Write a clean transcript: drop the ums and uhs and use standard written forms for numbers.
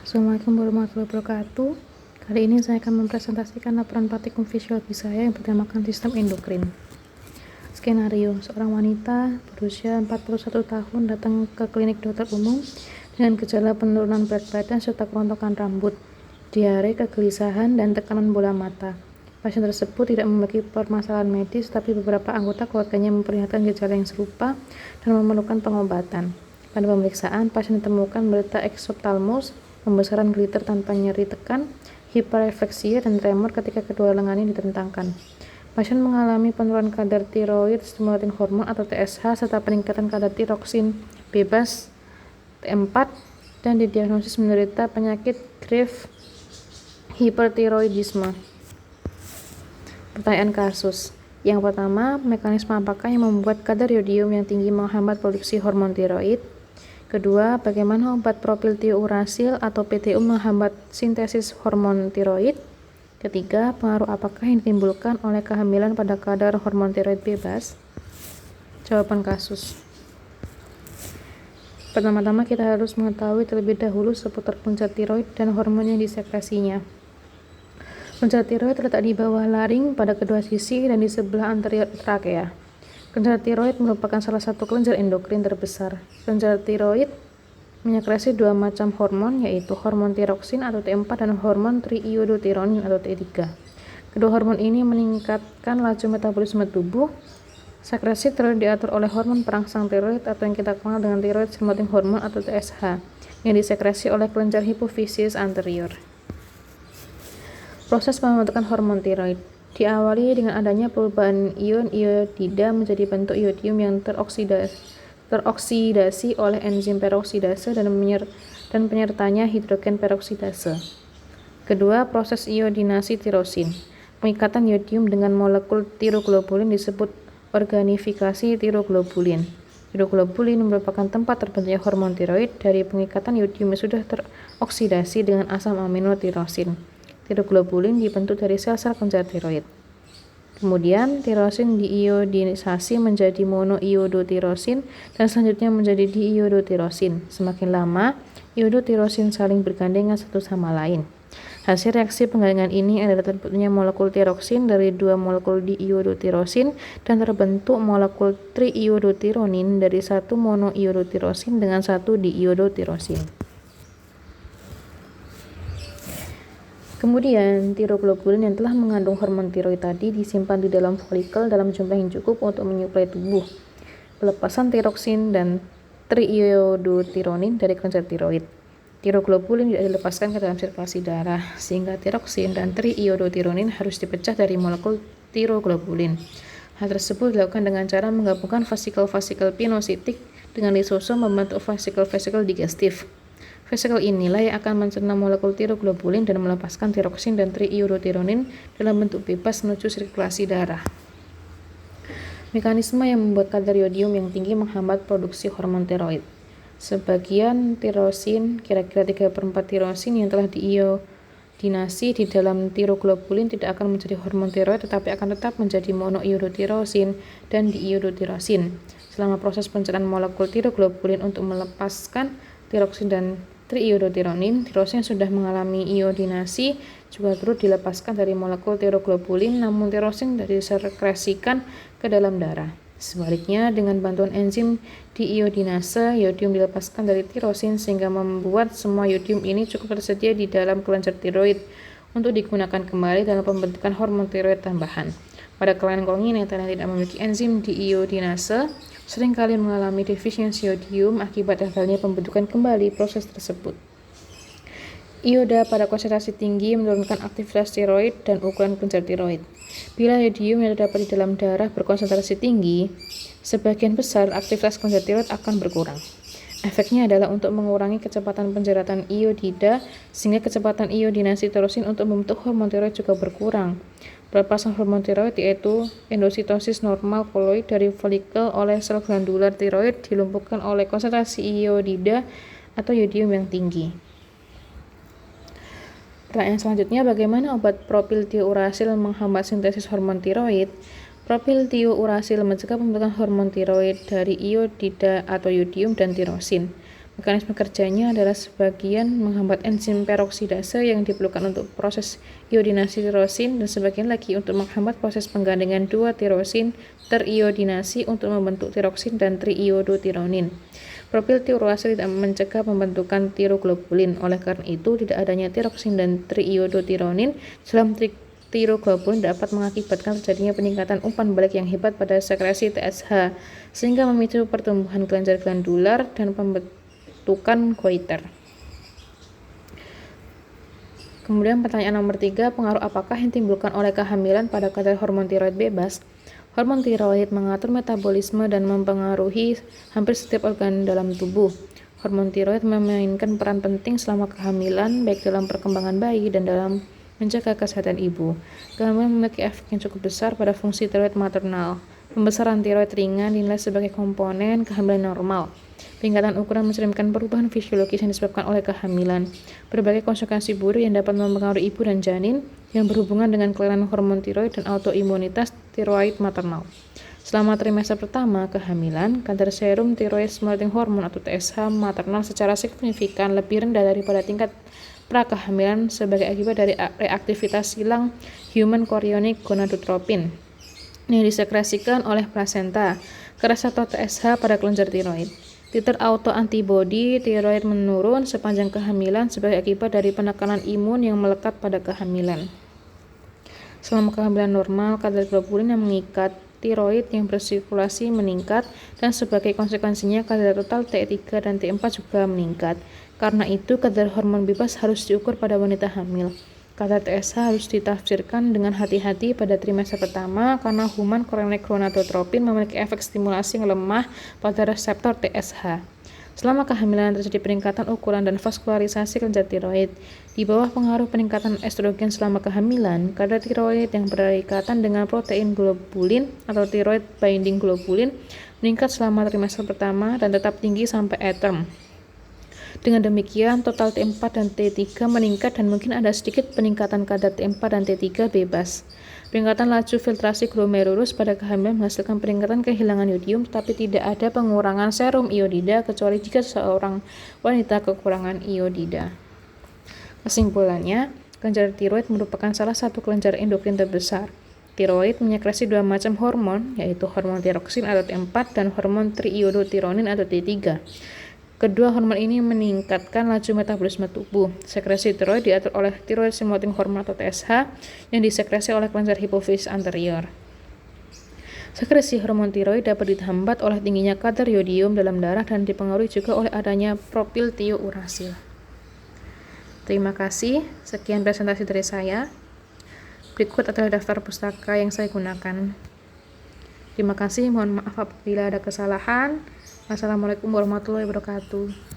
Assalamualaikum warahmatullahi wabarakatuh. Kali ini saya akan mempresentasikan laporan praktikum fisiologi saya yang bertemakan sistem endokrin. Skenario, seorang wanita berusia 41 tahun datang ke klinik dokter umum dengan gejala penurunan berat badan serta kerontokan rambut, diare, kegelisahan, dan tekanan bola mata. Pasien tersebut tidak memiliki permasalahan medis, tapi beberapa anggota keluarganya memperlihatkan gejala yang serupa dan memerlukan pengobatan. Pada pemeriksaan, pasien ditemukan menderita eksoptalmos, pembesaran glitter tanpa nyeri tekan, hiperrefleksia, dan tremor ketika kedua lengannya ditentangkan. Pasien mengalami penurunan kadar tiroid stimulating hormone atau TSH serta peningkatan kadar tiroksin bebas T4 dan didiagnosis menderita penyakit grave hipertiroidisme. Pertanyaan kasus. Yang pertama, mekanisme apakah yang membuat kadar yodium yang tinggi menghambat produksi hormon tiroid? Kedua, bagaimana obat propiltiourasil atau PTU menghambat sintesis hormon tiroid? Ketiga, pengaruh apakah yang ditimbulkan oleh kehamilan pada kadar hormon tiroid bebas? Jawaban kasus. Pertama-tama kita harus mengetahui terlebih dahulu seputar kelenjar tiroid dan hormon yang disekresinya. Kelenjar tiroid terletak di bawah laring pada kedua sisi dan di sebelah anterior trakea. Kelenjar tiroid merupakan salah satu kelenjar endokrin terbesar. Kelenjar tiroid menyekresi dua macam hormon, yaitu hormon tiroksin atau T4 dan hormon triiodothironin atau T3. Kedua hormon ini meningkatkan laju metabolisme tubuh. Sekresi tiroid diatur oleh hormon perangsang tiroid atau yang kita kenal dengan thyroid stimulating hormone atau TSH yang disekresi oleh kelenjar hipofisis anterior. Proses pembentukan hormon tiroid diawali dengan adanya perubahan ion iodida menjadi bentuk iodium yang teroksidasi oleh enzim peroksidase dan penyertanya hidrogen peroksidase. Kedua, proses iodinasi tirosin. Pengikatan iodium dengan molekul tiroglobulin disebut organifikasi tiroglobulin. Tiroglobulin merupakan tempat terbentuknya hormon tiroid dari pengikatan iodium yang sudah teroksidasi dengan asam amino tirosin. Tiroglobulin dibentuk dari sel-sel kelenjar tiroid. Kemudian, tirosin diiodisasi menjadi monoiodotirosin dan selanjutnya menjadi diiodotirosin. Semakin lama, iodotirosin saling bergandengan satu sama lain. Hasil reaksi penggandengan ini adalah terbentuknya molekul tiroksin dari dua molekul diiodotirosin dan terbentuk molekul triiodothironin dari satu monoiodotirosin dengan satu diiodotirosin. Kemudian, tiroglobulin yang telah mengandung hormon tiroid tadi disimpan di dalam folikel dalam jumlah yang cukup untuk menyuplai tubuh. Pelepasan tiroksin dan triiodothironin dari kelenjar tiroid. Tiroglobulin tidak dilepaskan ke dalam sirkulasi darah, sehingga tiroksin dan triiodothironin harus dipecah dari molekul tiroglobulin. Hal tersebut dilakukan dengan cara menggabungkan vesikel-vesikel pinositik dengan lisosom membentuk vesikel-vesikel digestif. Vesikel inilah yang akan mencerna molekul tiroglobulin dan melepaskan tiroksin dan triiodothironin dalam bentuk bebas menuju sirkulasi darah. Mekanisme yang membuat kadar yodium yang tinggi menghambat produksi hormon tiroid. Sebagian tirosin, kira-kira 3/4 tirosin yang telah diiodinasi di dalam tiroglobulin tidak akan menjadi hormon tiroid tetapi akan tetap menjadi monoiodotirosin dan diiodotirosin. Selama proses pencernaan molekul tiroglobulin untuk melepaskan tiroksin dan triiodothironin, tirosin sudah mengalami iodinasi juga turut dilepaskan dari molekul tiroglobulin, namun tirosin tidak disekresikan ke dalam darah. Sebaliknya, dengan bantuan enzim diiodinase, yodium dilepaskan dari tirosin sehingga membuat semua yodium ini cukup tersedia di dalam kelenjar tiroid untuk digunakan kembali dalam pembentukan hormon tiroid tambahan. Pada kelainan kongenital yang tidak memiliki enzim diiodinase, seringkali mengalami defisiensi yodium akibat gagalnya pembentukan kembali proses tersebut. Ioda pada konsentrasi tinggi menurunkan aktivitas tiroid dan ukuran kelenjar tiroid. Bila yodium yang terdapat di dalam darah berkonsentrasi tinggi, sebagian besar aktivitas kelenjar tiroid akan berkurang. Efeknya adalah untuk mengurangi kecepatan penjeratan iodida sehingga kecepatan iodinasi tirosin untuk membentuk hormon tiroid juga berkurang. Pelepasan hormon tiroid yaitu endositosis normal koloid dari folikel oleh sel glandular tiroid dilumpuhkan oleh konsentrasi iodida atau yodium yang tinggi. Pertanyaan selanjutnya, bagaimana obat propiltiourasil menghambat sintesis hormon tiroid? Propiltiourasil mencegah pembentukan hormon tiroid dari iodida atau yodium dan tirosin. Mekanisme kerjanya adalah sebagian menghambat enzim peroksidase yang diperlukan untuk proses iodinasi tirosin dan sebagian lagi untuk menghambat proses penggandengan 2-tirosin teriodinasi untuk membentuk tiroksin dan triiodotironin. Profil tiurase tidak mencegah pembentukan tiroglobulin. Oleh karena itu, tidak adanya tiroksin dan triiodotironin dalam tiroglobulin dapat mengakibatkan terjadinya peningkatan umpan balik yang hebat pada sekresi TSH, sehingga memicu pertumbuhan kelenjar glandular dan pembentukan goiter. Kemudian pertanyaan nomor 3, pengaruh apakah yang ditimbulkan oleh kehamilan pada kadar hormon tiroid bebas? Hormon tiroid mengatur metabolisme dan mempengaruhi hampir setiap organ dalam tubuh. Hormon tiroid memainkan peran penting selama kehamilan, baik dalam perkembangan bayi dan dalam menjaga kesehatan ibu. Kehamilan memiliki efek yang cukup besar pada fungsi tiroid maternal. Pembesaran tiroid ringan dinilai sebagai komponen kehamilan normal. Peningkatan ukuran mencerminkan perubahan fisiologis yang disebabkan oleh kehamilan. Berbagai konsekuensi buruk yang dapat mempengaruhi ibu dan janin yang berhubungan dengan kelainan hormon tiroid dan autoimunitas tiroid maternal. Selama trimester pertama kehamilan, kadar serum thyroid stimulating hormone atau TSH maternal secara signifikan lebih rendah daripada tingkat prakehamilan sebagai akibat dari reaktivitas silang human chorionic gonadotropin yang disekresikan oleh plasenta, keras atau TSH pada kelenjar tiroid. Titer autoantibodi tiroid menurun sepanjang kehamilan sebagai akibat dari penekanan imun yang melekat pada kehamilan. Selama kehamilan normal, kadar globulin yang mengikat tiroid yang bersirkulasi meningkat dan sebagai konsekuensinya kadar total T3 dan T4 juga meningkat. Karena itu, kadar hormon bebas harus diukur pada wanita hamil. Kadar TSH harus ditafsirkan dengan hati-hati pada trimester pertama karena human chorionic gonadotropin memiliki efek stimulasi yang lemah pada reseptor TSH. Selama kehamilan terjadi peningkatan ukuran dan vaskularisasi kelenjar tiroid. Di bawah pengaruh peningkatan estrogen selama kehamilan, kadar tiroid yang berikatan dengan protein globulin atau thyroid binding globulin meningkat selama trimester pertama dan tetap tinggi sampai term. Dengan demikian, total T4 dan T3 meningkat dan mungkin ada sedikit peningkatan kadar T4 dan T3 bebas. Peningkatan laju filtrasi glomerulus pada kehamilan menghasilkan peningkatan kehilangan yodium, tetapi tidak ada pengurangan serum iodida kecuali jika seorang wanita kekurangan iodida. Kesimpulannya, kelenjar tiroid merupakan salah satu kelenjar endokrin terbesar. Tiroid menyekresi dua macam hormon, yaitu hormon tiroksin atau T4 dan hormon triiodotironin atau T3. Kedua hormon ini meningkatkan laju metabolisme tubuh. Sekresi tiroid diatur oleh thyroid stimulating hormone atau TSH yang disekresi oleh kelenjar hipofisis anterior. Sekresi hormon tiroid dapat dihambat oleh tingginya kadar yodium dalam darah dan dipengaruhi juga oleh adanya profil tiourasil. Terima kasih, sekian presentasi dari saya. Berikut adalah daftar pustaka yang saya gunakan. Terima kasih, mohon maaf apabila ada kesalahan. Wassalamualaikum warahmatullahi wabarakatuh.